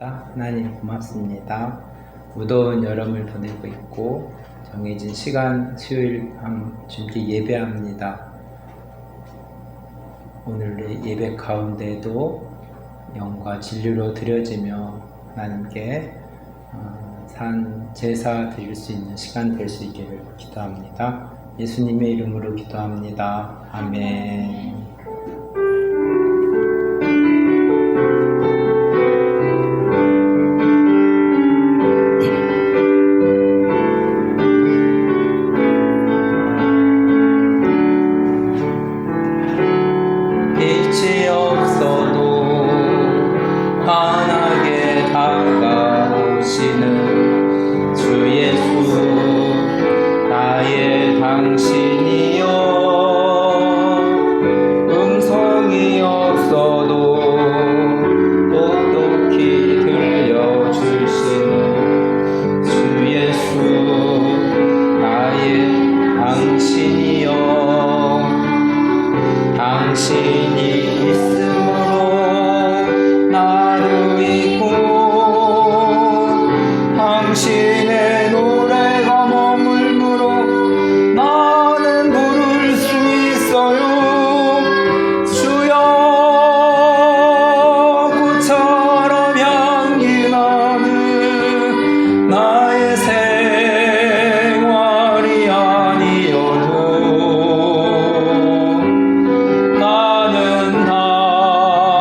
하나님 고맙습니다. 무더운 여름을 보내고 있고 정해진 시간 수요일 주님께 예배합니다. 오늘의 예배 가운데도 영과 진리로 드려지며 하나님께 산 제사 드릴 수 있는 시간 될 수 있기를 기도합니다. 예수님의 이름으로 기도합니다. 아멘. 빛이 없어도 환하게 다가오시는 주 예수, 나의 당신이여. 음성이 없어도 똑똑히 들려주시는 주 예수, 나의 당신이여. 당신이 있으므로 나를 있고 당신의 노래가 머물므로 나는 부를 수 있어요. 주여, 꽃처럼 향기 나는 나의 생활이 아니어도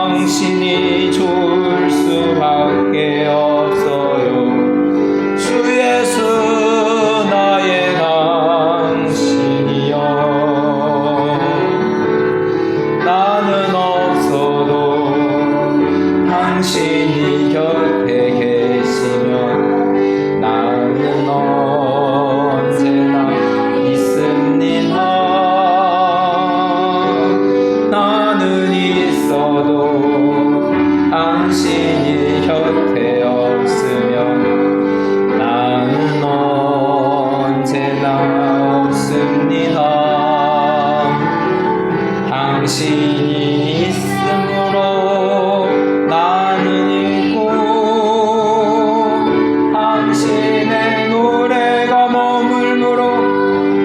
당신이 좋을 수밖에 없어요. 주 예수, 나의 당신이여. 나는 없어도 당신이 곁에 계시면 나는 언제나 있습니다. 나는 있어도 당신이 곁에 없으면 나는 언제나 없습니다. 당신이 있으므로 나는 있고 당신의 노래가 머물므로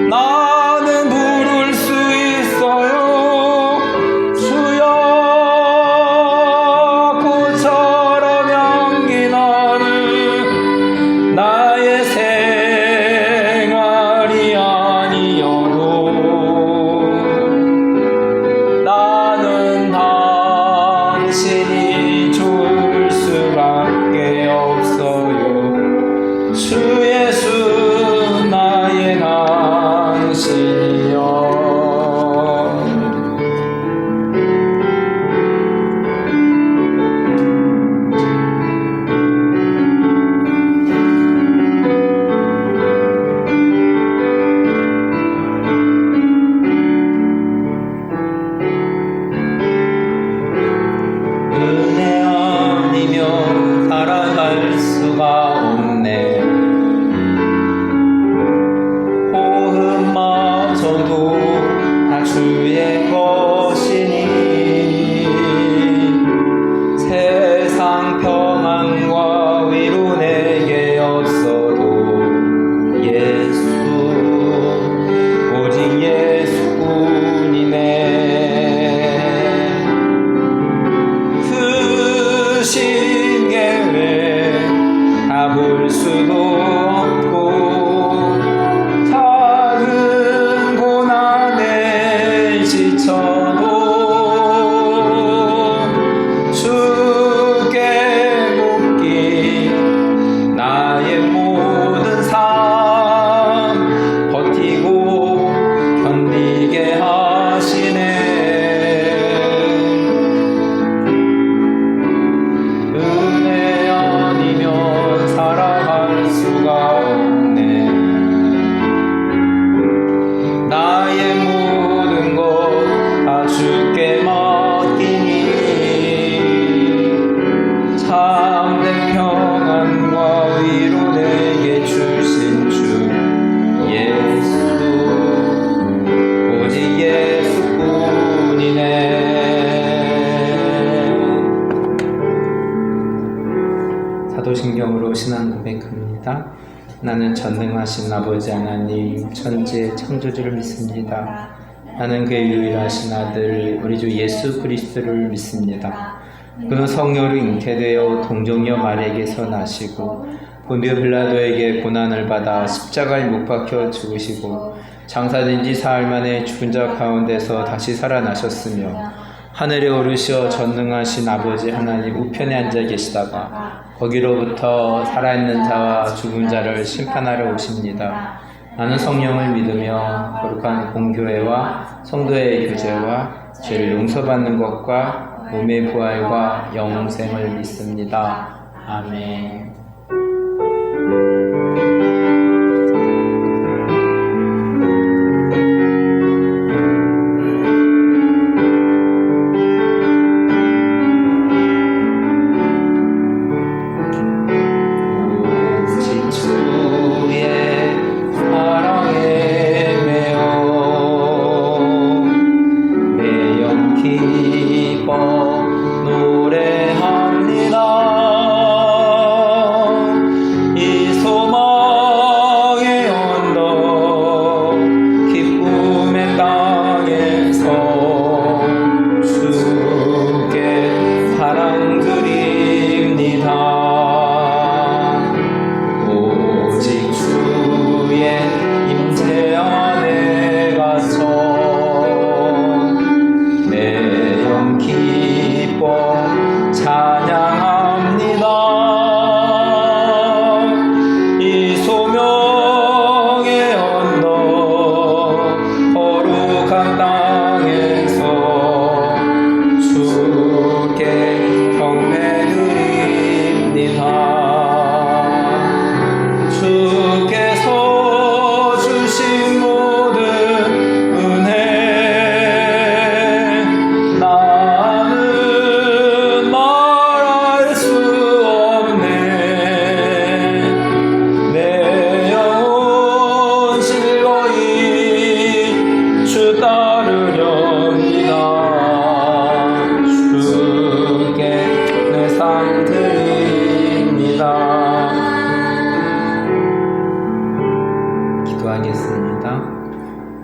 나는 부를 수 있어요. 주여, 꽃처럼 향기 나는 나의 생활이 아니어도 나는 당신이 좋을 수밖에 없어요. 주 예수, 나의 당신이여. 은혜 아니면 살아갈 수가 없네. 호흡마저도 다 주의 것이니 세상 평안과 위로 내게 없어도 예수, 오직 예수뿐이네. 크신 계획 다 볼 수도 없고 작은 고난에 지쳐도 주께 묶인 나의 모든 삶 버티고 견디게 하시네. 은혜 아니면 살아갈 수가 없네. 나의 모든 것 다 주께 맡기니 참된 평안과 위로 내게 주신 주 예수, 오직 예수뿐이네. 사도신경으로 신앙 고백합니다. 나는 전능하신 아버지 하나님 천지의 창조주를 믿습니다. 나는 그의 유일하신 아들 우리 주 예수 그리스도를 믿습니다. 그는 성령으로 잉태되어 동정녀 마리아에게서 나시고 본디오 빌라도에게 고난을 받아 십자가에 못 박혀 죽으시고 장사된 지 사흘 만에 죽은 자 가운데서 다시 살아나셨으며 하늘에 오르시어 전능하신 아버지 하나님 우편에 앉아 계시다가 거기로부터 살아있는 자와 죽은 자를 심판하러 오십니다. 나는 성령을 믿으며 거룩한 공교회와 성도의 교제와 죄를 용서받는 것과 몸의 부활과 영생을 믿습니다. 아멘.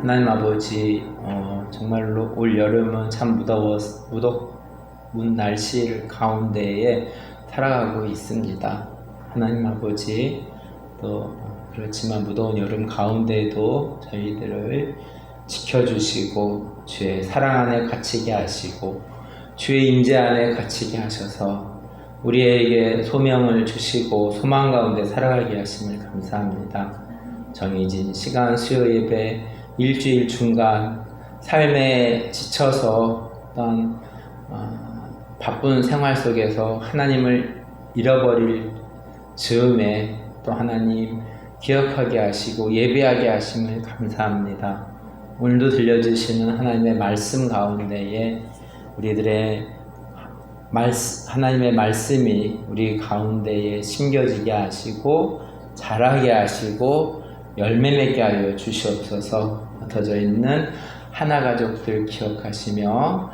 하나님 아버지, 정말로 올 여름은 참 무더운 날씨 가운데에 살아가고 있습니다. 하나님 아버지, 또 그렇지만 무더운 여름 가운데에도 저희들을 지켜주시고 주의 사랑 안에 갇히게 하시고 주의 임재 안에 갇히게 하셔서 우리에게 소명을 주시고 소망 가운데 살아가게 하심을 감사합니다. 정해진 시간 수요 예배 일주일 중간 삶에 지쳐서 어떤 바쁜 생활 속에서 하나님을 잃어버릴 즈음에 또 하나님 기억하게 하시고 예배하게 하심을 감사합니다. 오늘도 들려주시는 하나님의 말씀 가운데에 우리들의 하나님의 말씀이 우리 가운데에 심겨지게 하시고 자라게 하시고 열매 맺게 하여 주시옵소서. 흩어져 있는 하나 가족들 기억하시며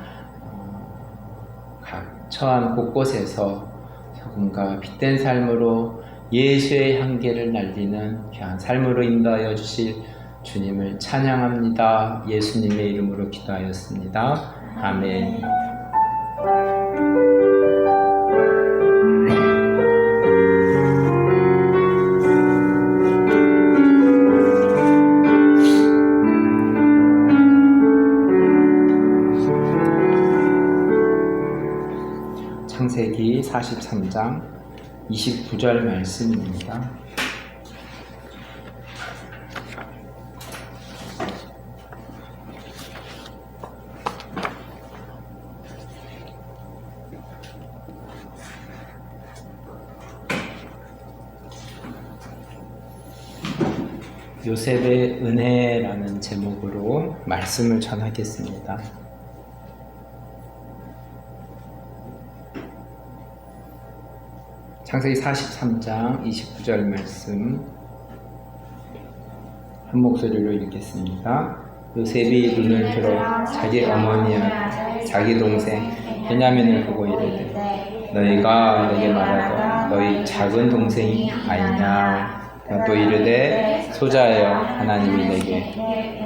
각 처한 곳곳에서 소금과 빛된 삶으로 예수의 향기를 날리는 귀한 삶으로 인도하여 주실 주님을 찬양합니다. 예수님의 이름으로 기도하였습니다. 아멘. 창세기 43장 29절 말씀입니다. 요셉의 은혜라는 제목으로 말씀을 전하겠습니다. 창세기 43장 29절 말씀 한 목소리로 읽겠습니다. 요셉이 눈을 들어 자기 어머니와 자기 동생 베냐민을 보고 이르되 너희가 내게 말하되 너희 작은 동생이 아니냐. 또 이르되 소자여 하나님이 내게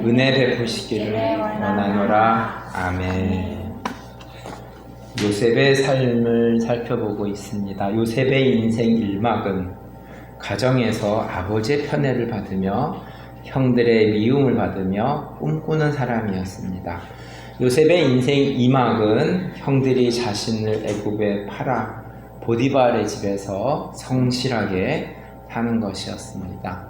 은혜 베푸시기를 원하노라. 아멘. 요셉의 삶을 살펴보고 있습니다. 요셉의 인생 1막은 가정에서 아버지의 편애를 받으며 형들의 미움을 받으며 꿈꾸는 사람이었습니다. 요셉의 인생 2막은 형들이 자신을 애굽에 팔아 보디발의 집에서 성실하게 사는 것이었습니다.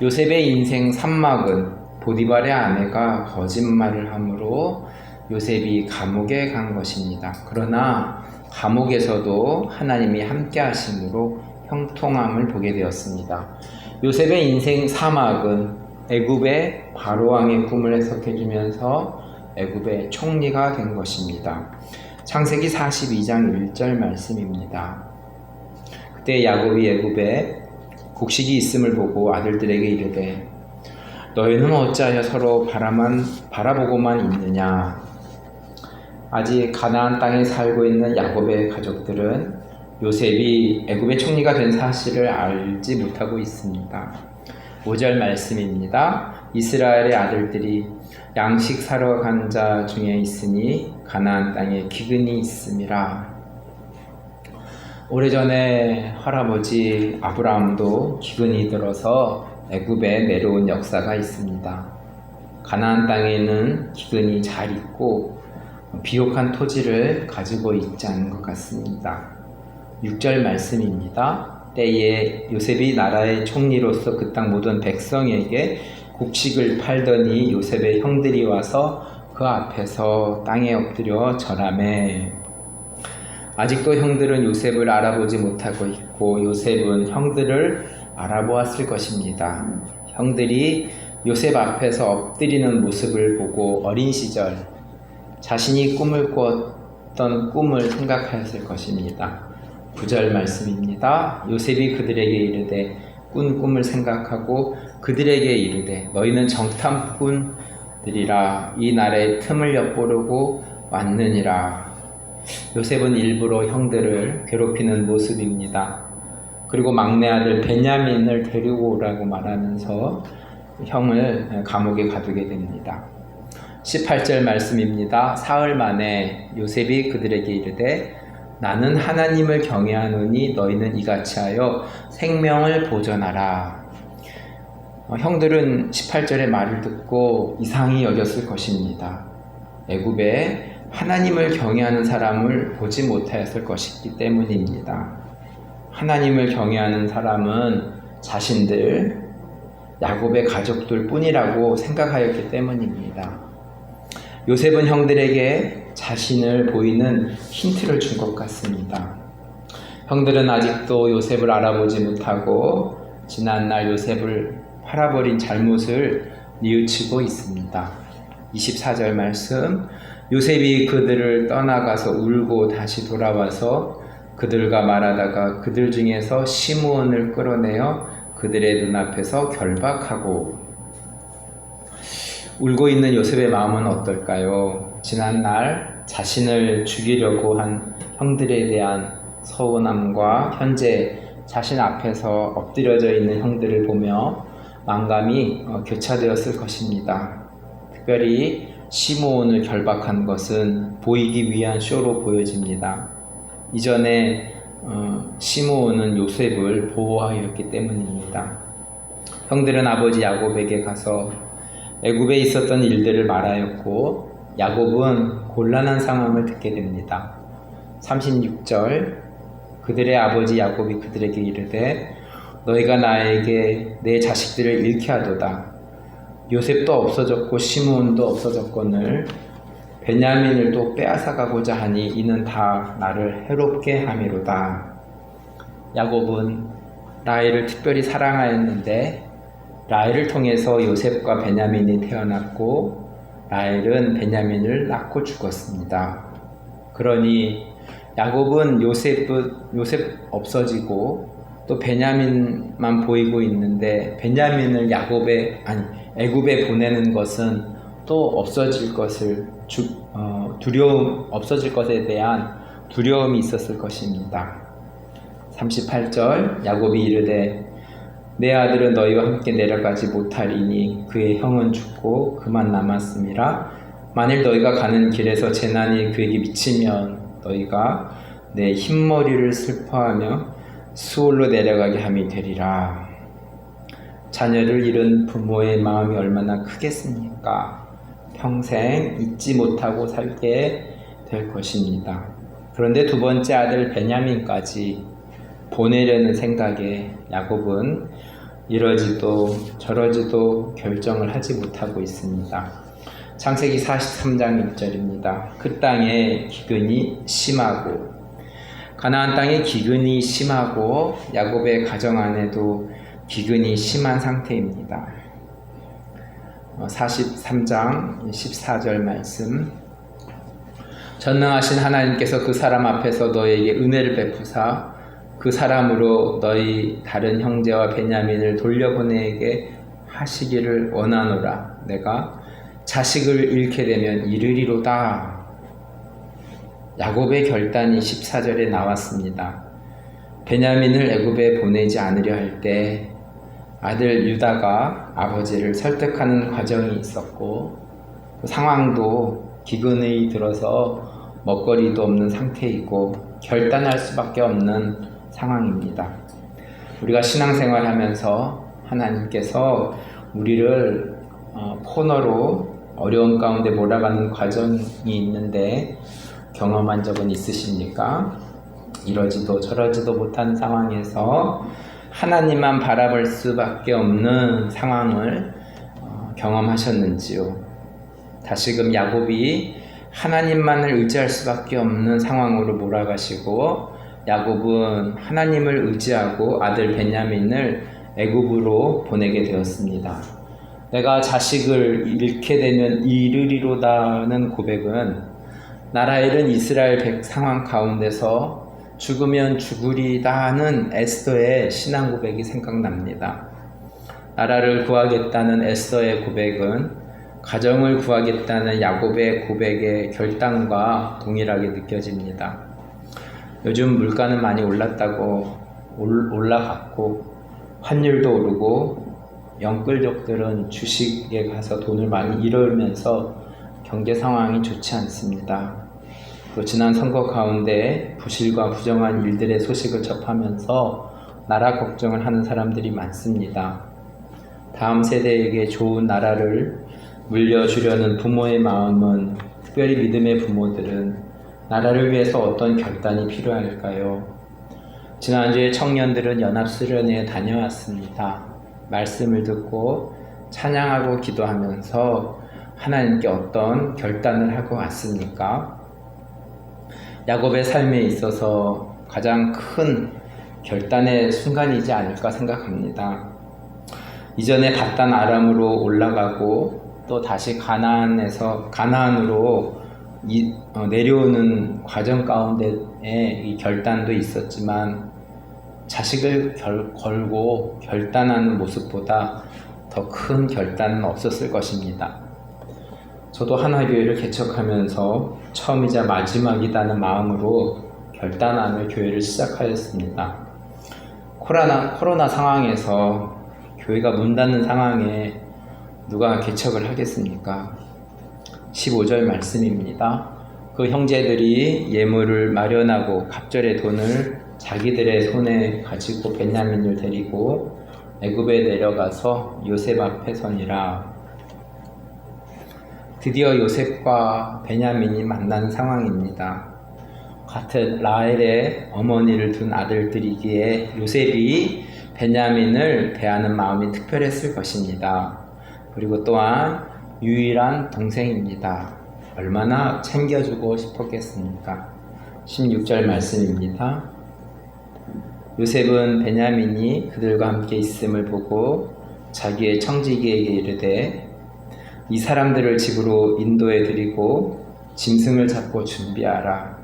요셉의 인생 3막은 보디발의 아내가 거짓말을 함으로 요셉이 감옥에 간 것입니다. 그러나 감옥에서도 하나님이 함께 하심으로 형통함을 보게 되었습니다. 요셉의 인생 4막은 애굽의 바로왕의 꿈을 해석해주면서 애굽의 총리가 된 것입니다. 창세기 42장 1절 말씀입니다. 그때 야곱이 애굽에 곡식이 있음을 보고 아들들에게 이르되 너희는 어찌하여 서로 바라보고만 있느냐. 아직 가나안 땅에 살고 있는 야곱의 가족들은 요셉이 애굽의 총리가 된 사실을 알지 못하고 있습니다. 5절 말씀입니다. 이스라엘의 아들들이 양식 사러 간 자 중에 있으니 가나안 땅에 기근이 있음이라. 오래전에 할아버지 아브라함도 기근이 들어서 애굽에 내려온 역사가 있습니다. 가나안 땅에는 기근이 잘 있고 비옥한 토지를 가지고 있지 않은 것 같습니다. 6절 말씀입니다. 때에 요셉이 나라의 총리로서 그 땅 모든 백성에게 곡식을 팔더니 요셉의 형들이 와서 그 앞에서 땅에 엎드려 절하매. 아직도 형들은 요셉을 알아보지 못하고 있고 요셉은 형들을 알아보았을 것입니다. 형들이 요셉 앞에서 엎드리는 모습을 보고 어린 시절 자신이 꿈을 꾸었던 꿈을 생각하였을 것입니다. 9절 말씀입니다. 요셉이 그들에게 이르되 꾼 꿈을 생각하고 그들에게 이르되 너희는 정탐꾼들이라 이 날의 틈을 엿보려고 왔느니라. 요셉은 일부러 형들을 괴롭히는 모습입니다. 그리고 막내 아들 베냐민을 데리고 오라고 말하면서 형을 감옥에 가두게 됩니다. 18절 말씀입니다. 사흘 만에 요셉이 그들에게 이르되 나는 하나님을 경외하노니 너희는 이같이 하여 생명을 보존하라. 형들은 18절의 말을 듣고 이상히 여겼을 것입니다. 애굽에 하나님을 경외하는 사람을 보지 못하였을 것이기 때문입니다. 하나님을 경외하는 사람은 자신들, 야곱의 가족들 뿐이라고 생각하였기 때문입니다. 요셉은 형들에게 자신을 보이는 힌트를 준 것 같습니다. 형들은 아직도 요셉을 알아보지 못하고 지난날 요셉을 팔아버린 잘못을 뉘우치고 있습니다. 24절 말씀, 요셉이 그들을 떠나가서 울고 다시 돌아와서 그들과 말하다가 그들 중에서 시므온을 끌어내어 그들의 눈앞에서 결박하고. 울고 있는 요셉의 마음은 어떨까요? 지난날 자신을 죽이려고 한 형들에 대한 서운함과 현재 자신 앞에서 엎드려져 있는 형들을 보며 만감이 교차되었을 것입니다. 특별히 시므온을 결박한 것은 보이기 위한 쇼로 보여집니다. 이전에 시므온은 요셉을 보호하였기 때문입니다. 형들은 아버지 야곱에게 가서 애굽에 있었던 일들을 말하였고 야곱은 곤란한 상황을 듣게 됩니다. 36절, 그들의 아버지 야곱이 그들에게 이르되 너희가 나에게 내 자식들을 잃게 하도다. 요셉도 없어졌고 시므온도 없어졌거늘 베냐민을 또 빼앗아가고자 하니 이는 다 나를 해롭게 함이로다. 야곱은 라헬을 특별히 사랑하였는데 라헬을 통해서 요셉과 베냐민이 태어났고 라헬은 베냐민을 낳고 죽었습니다. 그러니 야곱은 요셉 없어지고 또 베냐민만 보이고 있는데 베냐민을 애굽에 보내는 것은 또 없어질 것에 대한 두려움이 있었을 것입니다. 38절 야곱이 이르되 내 아들은 너희와 함께 내려가지 못하리니 그의 형은 죽고 그만 남았음이라. 만일 너희가 가는 길에서 재난이 그에게 미치면 너희가 내 흰머리를 슬퍼하며 수올로 내려가게 함이 되리라. 자녀를 잃은 부모의 마음이 얼마나 크겠습니까? 평생 잊지 못하고 살게 될 것입니다. 그런데 두 번째 아들 베냐민까지 보내려는 생각에 야곱은 이러지도 저러지도 결정을 하지 못하고 있습니다. 창세기 43장 1절입니다. 그 땅에 기근이 심하고, 가나안 땅에 기근이 심하고 야곱의 가정 안에도 기근이 심한 상태입니다. 43장 14절 말씀. 전능하신 하나님께서 그 사람 앞에서 너에게 은혜를 베푸사 그 사람으로 너희 다른 형제와 베냐민을 돌려보내게 하시기를 원하노라. 내가 자식을 잃게 되면 이르리로다. 야곱의 결단이 14절에 나왔습니다. 베냐민을 애굽에 보내지 않으려 할 때 아들 유다가 아버지를 설득하는 과정이 있었고, 상황도 기근이 들어서 먹거리도 없는 상태이고 결단할 수밖에 없는 상황입니다. 우리가 신앙생활 하면서 하나님께서 우리를 코너로 어려운 가운데 몰아가는 과정이 있는데 경험한 적은 있으십니까? 이러지도 저러지도 못하는 상황에서 하나님만 바라볼 수밖에 없는 상황을 경험하셨는지요? 다시금 야곱이 하나님만을 의지할 수밖에 없는 상황으로 몰아가시고, 야곱은 하나님을 의지하고 아들 베냐민을 애굽으로 보내게 되었습니다. 내가 자식을 잃게 되면 이르리로다는 고백은 나라 잃은 이스라엘 상황 가운데서 죽으면 죽으리다는 에스더의 신앙 고백이 생각납니다. 나라를 구하겠다는 에스더의 고백은 가정을 구하겠다는 야곱의 고백의 결단과 동일하게 느껴집니다. 요즘 물가는 많이 올라갔고 환율도 오르고 영끌족들은 주식에 가서 돈을 많이 잃으면서 경제 상황이 좋지 않습니다. 또 지난 선거 가운데 부실과 부정한 일들의 소식을 접하면서 나라 걱정을 하는 사람들이 많습니다. 다음 세대에게 좋은 나라를 물려주려는 부모의 마음은, 특별히 믿음의 부모들은 나라를 위해서 어떤 결단이 필요할까요? 지난주에 청년들은 연합수련회에 다녀왔습니다. 말씀을 듣고 찬양하고 기도하면서 하나님께 어떤 결단을 하고 왔습니까? 야곱의 삶에 있어서 가장 큰 결단의 순간이지 않을까 생각합니다. 이전에 바단 아람으로 올라가고 또 다시 가나안으로 내려오는 과정 가운데에 이 결단도 있었지만, 자식을 걸고 결단하는 모습보다 더 큰 결단은 없었을 것입니다. 저도 하나교회를 개척하면서 처음이자 마지막이라는 마음으로 결단하는 교회를 시작하였습니다. 코로나 상황에서 교회가 문 닫는 상황에 누가 개척을 하겠습니까? 15절 말씀입니다. 그 형제들이 예물을 마련하고 갑절의 돈을 자기들의 손에 가지고 베냐민을 데리고 애굽에 내려가서 요셉 앞에 서니라. 드디어 요셉과 베냐민이 만난 상황입니다. 같은 라헬의 어머니를 둔 아들들이기에 요셉이 베냐민을 대하는 마음이 특별했을 것입니다. 그리고 또한 유일한 동생입니다. 얼마나 챙겨주고 싶었겠습니까? 16절 말씀입니다. 요셉은 베냐민이 그들과 함께 있음을 보고 자기의 청지기에게 이르되 이 사람들을 집으로 인도해 드리고 짐승을 잡고 준비하라.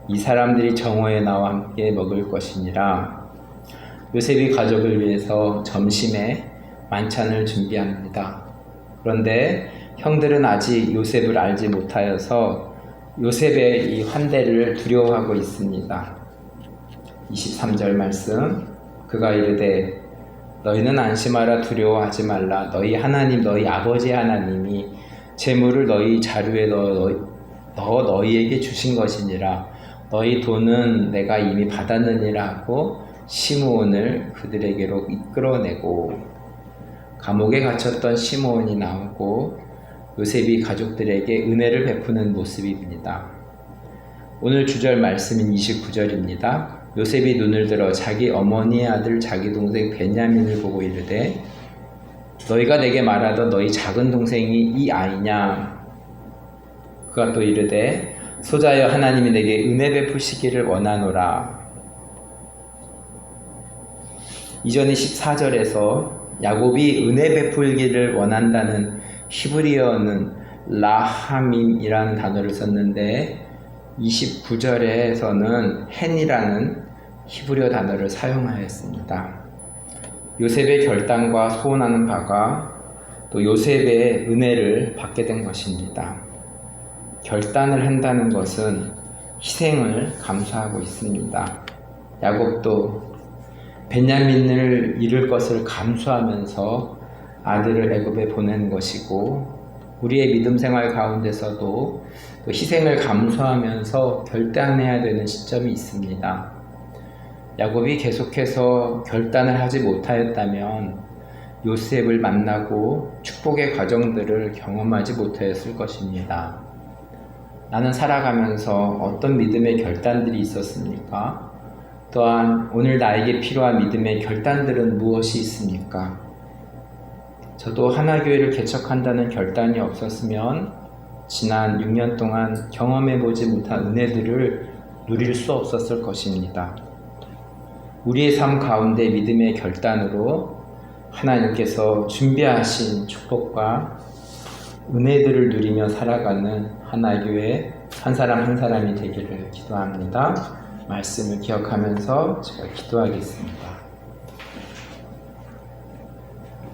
이 사람들이 정오에 나와 함께 먹을 것이니라. 요셉이 가족을 위해서 점심에 만찬을 준비합니다. 그런데 형들은 아직 요셉을 알지 못하여서 요셉의 이 환대를 두려워하고 있습니다. 23절 말씀, 그가 이르되 너희는 안심하라, 두려워하지 말라. 너희 하나님, 너희 아버지 하나님이 재물을 너희 자루에 넣어 너희에게 주신 것이니라. 너희 돈은 내가 이미 받았느니라 하고 시므온을 그들에게로 이끌어내고, 감옥에 갇혔던 시므온이 나오고 요셉이 가족들에게 은혜를 베푸는 모습입니다. 오늘 주절 말씀인 29절입니다. 요셉이 눈을 들어 자기 어머니의 아들 자기 동생 베냐민을 보고 이르되 너희가 내게 말하던 너희 작은 동생이 이 아이냐? 그가 또 이르되 소자여 하나님이 내게 은혜 베푸시기를 원하노라. 이전의 14절에서 야곱이 은혜 베풀기를 원한다는 히브리어는 라하밈이라는 단어를 썼는데 29절에서는 헨이라는 히브리어 단어를 사용하였습니다. 요셉의 결단과 소원하는 바가 또 요셉의 은혜를 받게 된 것입니다. 결단을 한다는 것은 희생을 감수하고 있습니다. 야곱도 베냐민을 잃을 것을 감수하면서 아들을 애굽에 보낸 것이고, 우리의 믿음 생활 가운데서도 또 희생을 감수하면서 결단해야 되는 시점이 있습니다. 야곱이 계속해서 결단을 하지 못하였다면 요셉을 만나고 축복의 과정들을 경험하지 못하였을 것입니다. 나는 살아가면서 어떤 믿음의 결단들이 있었습니까? 또한 오늘 나에게 필요한 믿음의 결단들은 무엇이 있습니까? 저도 하나교회를 개척한다는 결단이 없었으면 지난 6년 동안 경험해보지 못한 은혜들을 누릴 수 없었을 것입니다. 우리의 삶 가운데 믿음의 결단으로 하나님께서 준비하신 축복과 은혜들을 누리며 살아가는 하나교회 한 사람 한 사람이 되기를 기도합니다. 말씀을 기억하면서 제가 기도하겠습니다.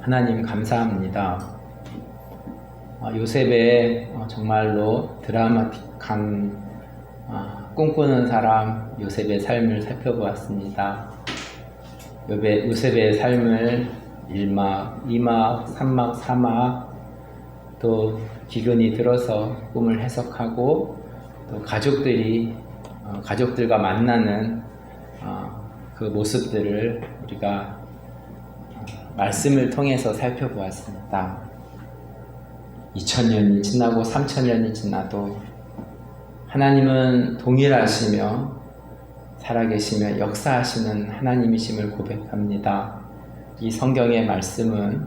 하나님 감사합니다. 요셉의 정말로 드라마틱한 꿈꾸는 사람 요셉의 삶을 살펴보았습니다. 요셉의 삶을 1막, 2막, 3막, 4막 또 기근이 들어서 꿈을 해석하고 또 가족들과 만나는 그 모습들을 우리가 말씀을 통해서 살펴보았습니다. 2000년이 지나고 3000년이 지나도 하나님은 동일하시며 살아계시며 역사하시는 하나님이심을 고백합니다. 이 성경의 말씀은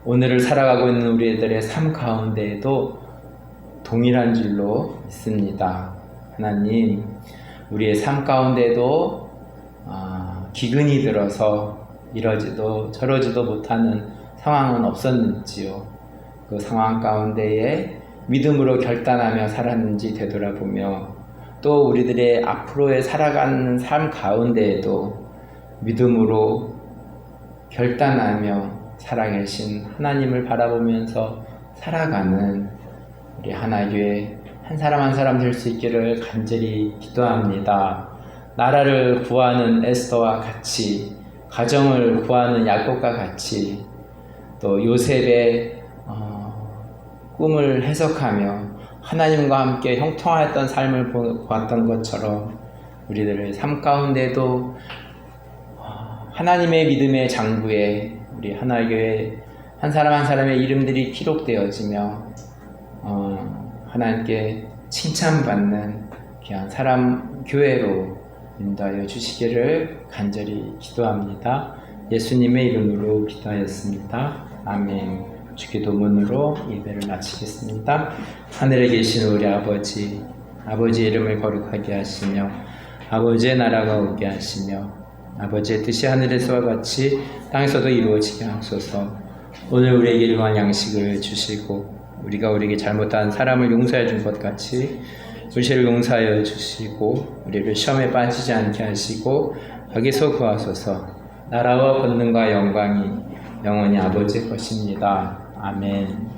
오늘을 살아가고 있는 우리들의 삶 가운데에도 동일한 줄로 믿습니다. 하나님, 우리의 삶 가운데도 기근이 들어서 이러지도 저러지도 못하는 상황은 없었는지요. 그 상황 가운데에 믿음으로 결단하며 살았는지 되돌아보며 또 우리들의 앞으로의 살아가는 삶 가운데에도 믿음으로 결단하며 살아계신 하나님을 바라보면서 살아가는 우리 하나교회 한 사람 한 사람 될 수 있기를 간절히 기도합니다. 나라를 구하는 에스더와 같이, 가정을 구하는 야곱과 같이, 또 요셉의 꿈을 해석하며 하나님과 함께 형통하였던 삶을 보았던 것처럼 우리들의 삶 가운데도 하나님의 믿음의 장부에 우리 하나교회 한 사람 한 사람의 이름들이 기록되어지며 하나님께 칭찬받는 귀한 사람 교회로 인도하여 주시기를 간절히 기도합니다. 예수님의 이름으로 기도하였습니다. 아멘. 주기도문으로 예배를 마치겠습니다. 하늘에 계신 우리 아버지, 아버지의 이름을 거룩하게 하시며 아버지의 나라가 오게 하시며 아버지의 뜻이 하늘에서와 같이 땅에서도 이루어지게 하소서. 오늘 우리에게 일용할 양식을 주시고 우리가 우리에게 잘못한 사람을 용서해 준 것 같이 불의를 용서하여 주시고 우리를 시험에 빠지지 않게 하시고 악에서 구하소서. 나라와 권능과 영광이 영원히 아버지의 것입니다. 아멘.